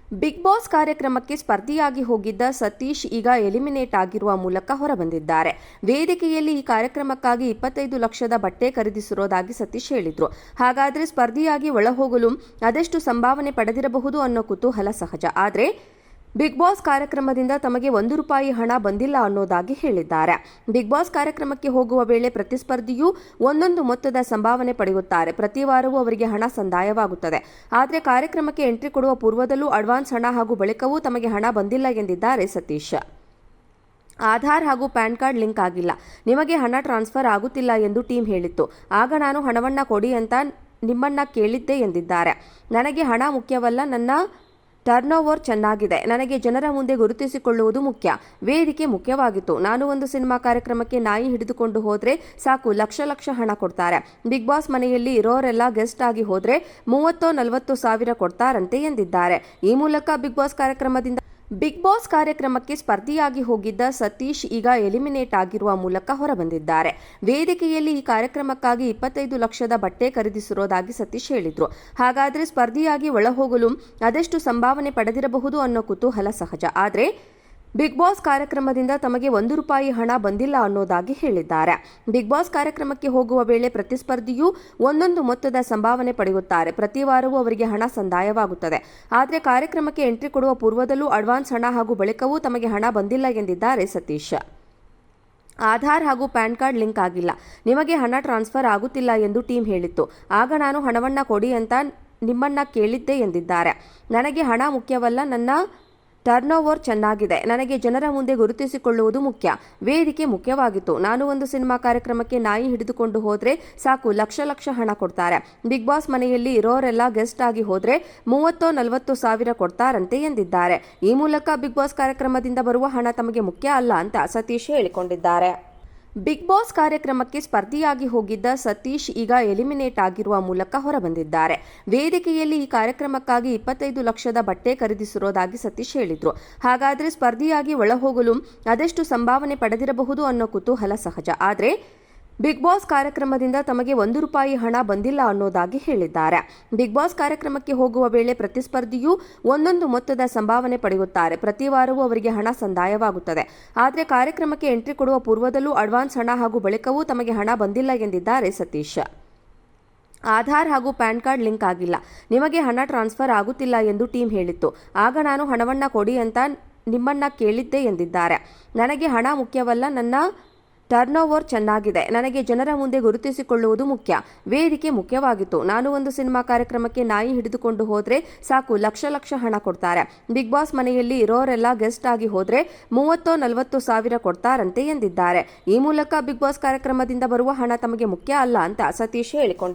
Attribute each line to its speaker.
Speaker 1: Big boss ಕಾರ್ಯಕ್ರಮಕ್ಕೆ ಸ್ಪರ್ಧಿಯಾಗಿ ಹೋಗಿದ್ದ ಸತೀಶ್ ಈಗ ಎಲಿಮಿನೇಟ್ ಆಗಿರುವ ಮೂಲಕ ಹೊರಬಂದಿದ್ದಾರೆ. ವೇದಿಕೆಯಲ್ಲಿ ಈ ಕಾರ್ಯಕ್ರಮಕ್ಕಾಗಿ 25 ಲಕ್ಷದ ಬಟ್ಟೆ ಖರೀದಿಸಿರೋದಾಗಿ ಸತೀಶ್ ಹೇಳಿದ್ರು. ಹಾಗಾದ್ರೆ ಸ್ಪರ್ಧಿಯಾಗಿ ಒಳಹೋಗಲು ಅದೆಷ್ಟು ಸಂಭಾವನೆ ಪಡೆದಿರಬಹುದು ಅನ್ನೋ ಕುತೂಹಲ ಸಹಜ. ಆದ್ರೆ ಬಿಗ್ ಬಾಸ್ ಕಾರ್ಯಕ್ರಮದಿಂದ ತಮಗೆ ₹1 ಹಣ ಬಂದಿಲ್ಲ ಅನ್ನೋದಾಗಿ ಹೇಳಿದ್ದಾರೆ. ಬಿಗ್ ಬಾಸ್ ಕಾರ್ಯಕ್ರಮಕ್ಕೆ ಹೋಗುವ ವೇಳೆ ಪ್ರತಿಸ್ಪರ್ಧಿಯು ಒಂದೊಂದು ಮೊತ್ತದ ಸಂಭಾವನೆ ಪಡೆಯುತ್ತಾರೆ. ಪ್ರತಿ ವಾರವೂ ಅವರಿಗೆ ಹಣ ಸಂದಾಯವಾಗುತ್ತದೆ. ಆದರೆ ಕಾರ್ಯಕ್ರಮಕ್ಕೆ ಎಂಟ್ರಿ ಕೊಡುವ ಪೂರ್ವದಲ್ಲೂ ಅಡ್ವಾನ್ಸ್ ಹಣ ಹಾಗೂ ಬಳಿಕವೂ ತಮಗೆ ಹಣ ಬಂದಿಲ್ಲ ಎಂದಿದ್ದಾರೆ ಸತೀಶ್. ಆಧಾರ್ ಹಾಗೂ ಪ್ಯಾನ್ ಕಾರ್ಡ್ ಲಿಂಕ್ ಆಗಿಲ್ಲ, ನಿಮಗೆ ಹಣ ಟ್ರಾನ್ಸ್ಫರ್ ಆಗುತ್ತಿಲ್ಲ ಎಂದು ಟೀಮ್ ಹೇಳಿತ್ತು. ಆಗ ನಾನು ಹಣವನ್ನ ಕೊಡಿ ಅಂತ ನಿಮ್ಮನ್ನ ಕೇಳಿದ್ದೆ ಎಂದಿದ್ದಾರೆ. ನನಗೆ ಹಣ ಮುಖ್ಯವಲ್ಲ, ನನ್ನ ಟರ್ನ್ ಓವರ್ ಚೆನ್ನಾಗಿದೆ, ನನಗೆ ಜನರ ಮುಂದೆ ಗುರುತಿಸಿಕೊಳ್ಳುವುದು ಮುಖ್ಯ, ವೇದಿಕೆ ಮುಖ್ಯವಾಗಿತ್ತು. ನಾನು ಒಂದು ಸಿನಿಮಾ ಕಾರ್ಯಕ್ರಮಕ್ಕೆ ನಾಯಿ ಹಿಡಿದುಕೊಂಡು ಹೋದ್ರೆ ಸಾಕು, ಲಕ್ಷ ಹಣ ಕೊಡ್ತಾರೆ. ಬಿಗ್ ಬಾಸ್ ಮನೆಯಲ್ಲಿ ಇರೋರೆಲ್ಲ ಗೆಸ್ಟ್ ಆಗಿ ಹೋದ್ರೆ 30-40 ಸಾವಿರ ಕೊಡ್ತಾರಂತೆ ಎಂದಿದ್ದಾರೆ. ಈ ಮೂಲಕ ಬಿಗ್ ಬಾಸ್ ಕಾರ್ಯಕ್ರಮಕ್ಕೆ ಸ್ಪರ್ಧಿಯಾಗಿ ಹೋಗಿದ್ದ ಸತೀಶ್ ಈಗ ಎಲಿಮಿನೇಟ್ ಆಗಿರುವ ಮೂಲಕ ಹೊರಬಂದಿದ್ದಾರೆ. ವೇದಿಕೆಯಲ್ಲಿ ಈ ಕಾರ್ಯಕ್ರಮಕ್ಕಾಗಿ 25 ಲಕ್ಷದ ಬಟ್ಟೆ ಖರೀದಿಸಿರೋದಾಗಿ ಸತೀಶ್ ಹೇಳಿದ್ರು. ಹಾಗಾದ್ರೆ ಸ್ಪರ್ಧಿಯಾಗಿ ಒಳಹೋಗಲು ಅದೆಷ್ಟು ಸಂಭಾವನೆ ಪಡೆದಿರಬಹುದು ಅನ್ನೋ ಕುತೂಹಲ ಸಹಜ. ಆದ್ರೆ ಬಿಗ್ ಬಾಸ್ ಕಾರ್ಯಕ್ರಮದಿಂದ ತಮಗೆ ₹1 ಹಣ ಬಂದಿಲ್ಲ ಅನ್ನೋದಾಗಿ ಹೇಳಿದ್ದಾರೆ. ಬಿಗ್ ಬಾಸ್ ಕಾರ್ಯಕ್ರಮಕ್ಕೆ ಹೋಗುವ ವೇಳೆ ಪ್ರತಿಸ್ಪರ್ಧಿಯು ಒಂದೊಂದು ಮೊತ್ತದ ಸಂಭಾವನೆ ಪಡೆಯುತ್ತಾರೆ. ಪ್ರತಿ ವಾರವೂ ಅವರಿಗೆ ಹಣ ಸಂದಾಯವಾಗುತ್ತದೆ. ಆದರೆ ಕಾರ್ಯಕ್ರಮಕ್ಕೆ ಎಂಟ್ರಿ ಕೊಡುವ ಪೂರ್ವದಲ್ಲೂ ಅಡ್ವಾನ್ಸ್ ಹಣ ಹಾಗೂ ಬಳಿಕವೂ ತಮಗೆ ಹಣ ಬಂದಿಲ್ಲ ಎಂದಿದ್ದಾರೆ ಸತೀಶ್. ಆಧಾರ್ ಹಾಗೂ ಪ್ಯಾನ್ ಕಾರ್ಡ್ ಲಿಂಕ್ ಆಗಿಲ್ಲ, ನಿಮಗೆ ಹಣ ಟ್ರಾನ್ಸ್ಫರ್ ಆಗುತ್ತಿಲ್ಲ ಎಂದು ಟೀಮ್ ಹೇಳಿತ್ತು. ಆಗ ನಾನು ಹಣವನ್ನ ಕೊಡಿ ಅಂತ ನಿಮ್ಮನ್ನ ಕೇಳಿದ್ದೆ ಎಂದಿದ್ದಾರೆ. ನನಗೆ ಹಣ ಮುಖ್ಯವಲ್ಲ, ನನ್ನ ಟರ್ನ್ ಓವರ್ ಚೆನ್ನಾಗಿದೆ, ನನಗೆ ಜನರ ಮುಂದೆ ಗುರುತಿಸಿಕೊಳ್ಳುವುದು ಮುಖ್ಯ, ವೇದಿಕೆ ಮುಖ್ಯವಾಗಿತ್ತು. ನಾನು ಒಂದು ಸಿನಿಮಾ ಕಾರ್ಯಕ್ರಮಕ್ಕೆ ನಾಯಿ ಹಿಡಿದುಕೊಂಡು ಹೋದ್ರೆ ಸಾಕು, ಲಕ್ಷ ಹಣ ಕೊಡ್ತಾರೆ. ಬಿಗ್ ಬಾಸ್ ಮನೆಯಲ್ಲಿ ಇರೋರೆಲ್ಲ ಗೆಸ್ಟ್ ಆಗಿ ಹೋದ್ರೆ 30-40 ಸಾವಿರ ಕೊಡ್ತಾರಂತೆ ಎಂದಿದ್ದಾರೆ. ಈ ಮೂಲಕ ಬಿಗ್ ಬಾಸ್ ಕಾರ್ಯಕ್ರಮದಿಂದ ಬರುವ ಹಣ ತಮಗೆ ಮುಖ್ಯ ಅಲ್ಲ ಅಂತ ಸತೀಶ್ ಹೇಳಿಕೊಂಡಿದ್ದಾರೆ. ಬಿಗ್ ಬಾಸ್ ಕಾರ್ಯಕ್ರಮಕ್ಕೆ ಸ್ಪರ್ಧಿಯಾಗಿ ಹೋಗಿದ್ದ ಸತೀಶ್ ಈಗ ಎಲಿಮಿನೇಟ್ ಆಗಿರುವ ಮೂಲಕ ಹೊರಬಂದಿದ್ದಾರೆ. ವೇದಿಕೆಯಲ್ಲಿ ಈ ಕಾರ್ಯಕ್ರಮಕ್ಕಾಗಿ 25 ಲಕ್ಷದ ಬಟ್ಟೆ ಖರೀದಿಸಿರೋದಾಗಿ ಸತೀಶ್ ಹೇಳಿದ್ರು. ಹಾಗಾದ್ರೆ ಸ್ಪರ್ಧಿಯಾಗಿ ಒಳಹೋಗಲು ಅದೆಷ್ಟು ಸಂಭಾವನೆ ಪಡೆದಿರಬಹುದು ಅನ್ನೋ ಕುತೂಹಲ ಸಹಜ. ಆದ್ರೆ ಬಿಗ್ ಬಾಸ್ ಕಾರ್ಯಕ್ರಮದಿಂದ ತಮಗೆ ₹1 ಹಣ ಬಂದಿಲ್ಲ ಅನ್ನೋದಾಗಿ ಹೇಳಿದ್ದಾರೆ. ಬಿಗ್ ಬಾಸ್ ಕಾರ್ಯಕ್ರಮಕ್ಕೆ ಹೋಗುವ ವೇಳೆ ಪ್ರತಿಸ್ಪರ್ಧಿಯು ಒಂದೊಂದು ಮೊತ್ತದ ಸಂಭಾವನೆ ಪಡೆಯುತ್ತಾರೆ. ಪ್ರತಿ ವಾರವೂ ಅವರಿಗೆ ಹಣ ಸಂದಾಯವಾಗುತ್ತದೆ. ಆದರೆ ಕಾರ್ಯಕ್ರಮಕ್ಕೆ ಎಂಟ್ರಿ ಕೊಡುವ ಪೂರ್ವದಲ್ಲೂ ಅಡ್ವಾನ್ಸ್ ಹಣ ಹಾಗೂ ಬಳಿಕವೂ ತಮಗೆ ಹಣ ಬಂದಿಲ್ಲ ಎಂದಿದ್ದಾರೆ ಸತೀಶ್. ಆಧಾರ್ ಹಾಗೂ ಪ್ಯಾನ್ ಕಾರ್ಡ್ ಲಿಂಕ್ ಆಗಿಲ್ಲ, ನಿಮಗೆ ಹಣ ಟ್ರಾನ್ಸ್ಫರ್ ಆಗುತ್ತಿಲ್ಲ ಎಂದು ಟೀಮ್ ಹೇಳಿತ್ತು. ಆಗ ನಾನು ಹಣವನ್ನ ಕೊಡಿ ಅಂತ ನಿಮ್ಮನ್ನ ಕೇಳಿದ್ದೆ ಎಂದಿದ್ದಾರೆ. ನನಗೆ ಹಣ ಮುಖ್ಯವಲ್ಲ, ನನ್ನ ಟರ್ನ್ ಓವರ್ ಚೆನ್ನಾಗಿದೆ, ನನಗೆ ಜನರ ಮುಂದೆ ಗುರುತಿಸಿಕೊಳ್ಳುವುದು ಮುಖ್ಯ, ವೇದಿಕೆ ಮುಖ್ಯವಾಗಿತ್ತು. ನಾನು ಒಂದು ಸಿನಿಮಾ ಕಾರ್ಯಕ್ರಮಕ್ಕೆ ನಾಯಿ ಹಿಡಿದುಕೊಂಡು ಹೋದ್ರೆ ಸಾಕು, ಲಕ್ಷ ಹಣ ಕೊಡ್ತಾರೆ. ಬಿಗ್ ಬಾಸ್ ಮನೆಯಲ್ಲಿ ಇರೋರೆಲ್ಲ ಗೆಸ್ಟ್ ಆಗಿ ಹೋದ್ರೆ 30-40 ಸಾವಿರ ಕೊಡ್ತಾರಂತೆ ಎಂದಿದ್ದಾರೆ. ಈ ಮೂಲಕ ಬಿಗ್ ಬಾಸ್ ಕಾರ್ಯಕ್ರಮದಿಂದ ಬರುವ ಹಣ ತಮಗೆ ಮುಖ್ಯ ಅಲ್ಲ ಅಂತ ಸತೀಶ್ ಹೇಳಿಕೊಂಡಿದ್ದಾರೆ.